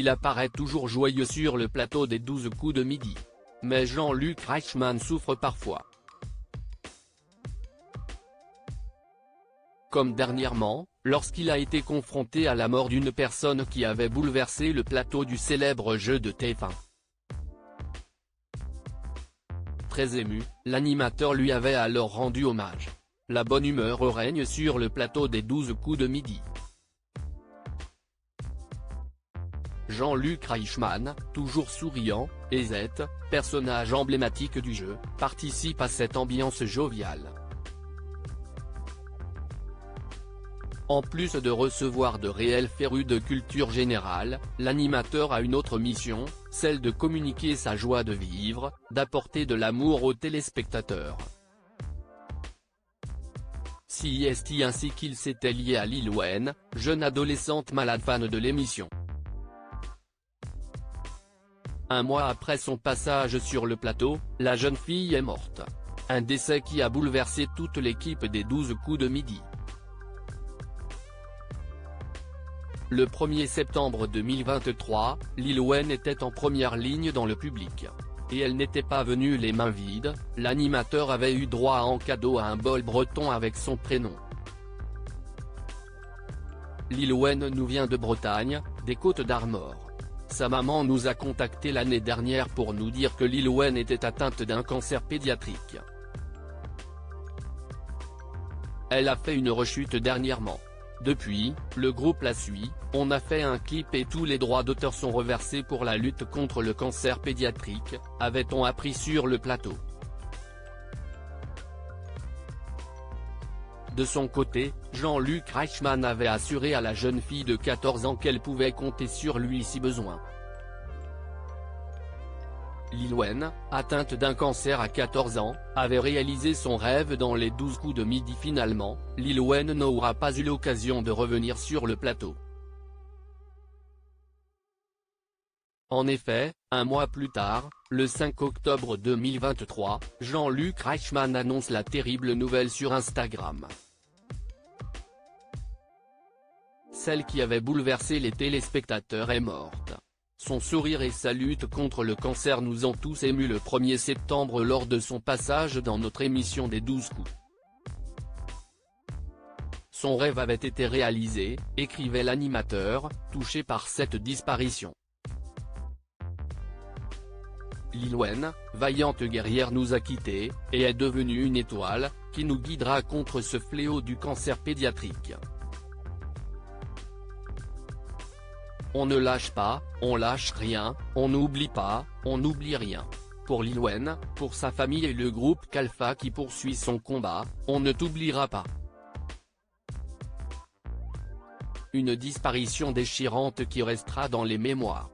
Il apparaît toujours joyeux sur le plateau des 12 coups de midi. Mais Jean-Luc Reichmann souffre parfois. Comme dernièrement, lorsqu'il a été confronté à la mort d'une personne qui avait bouleversé le plateau du célèbre jeu de TF1. Très ému, l'animateur lui avait alors rendu hommage. La bonne humeur règne sur le plateau des 12 coups de midi. Jean-Luc Reichmann, toujours souriant, et Z, personnage emblématique du jeu, participe à cette ambiance joviale. En plus de recevoir de réels férus de culture générale, l'animateur a une autre mission, celle de communiquer sa joie de vivre, d'apporter de l'amour aux téléspectateurs. CST ainsi qu'il s'était lié à Lil Wayne, jeune adolescente malade fan de l'émission. Un mois après son passage sur le plateau, la jeune fille est morte. Un décès qui a bouleversé toute l'équipe des 12 coups de midi. Le 1er septembre 2023, Lil Wayne était en première ligne dans le public. Et elle n'était pas venue les mains vides, l'animateur avait eu droit en cadeau à un bol breton avec son prénom. Lil Wayne nous vient de Bretagne, des Côtes d'Armor. Sa maman nous a contacté l'année dernière pour nous dire que Lil Wayne était atteinte d'un cancer pédiatrique. Elle a fait une rechute dernièrement. Depuis, le groupe la suit, on a fait un clip et tous les droits d'auteur sont reversés pour la lutte contre le cancer pédiatrique, avait-on appris sur le plateau. De son côté, Jean-Luc Reichmann avait assuré à la jeune fille de 14 ans qu'elle pouvait compter sur lui si besoin. Lil Wayne, atteinte d'un cancer à 14 ans, avait réalisé son rêve dans les 12 coups de midi. Finalement, Lil Wayne n'aura pas eu l'occasion de revenir sur le plateau. En effet, un mois plus tard, le 5 octobre 2023, Jean-Luc Reichmann annonce la terrible nouvelle sur Instagram. Celle qui avait bouleversé les téléspectateurs est morte. Son sourire et sa lutte contre le cancer nous ont tous émus le 1er septembre lors de son passage dans notre émission des 12 coups. Son rêve avait été réalisé, écrivait l'animateur, touché par cette disparition. Lil Wayne, vaillante guerrière nous a quittés, et est devenue une étoile, qui nous guidera contre ce fléau du cancer pédiatrique. On ne lâche pas, on lâche rien, on n'oublie pas, on n'oublie rien. Pour Lil Wayne, pour sa famille et le groupe Kalfa qui poursuit son combat, on ne t'oubliera pas. Une disparition déchirante qui restera dans les mémoires.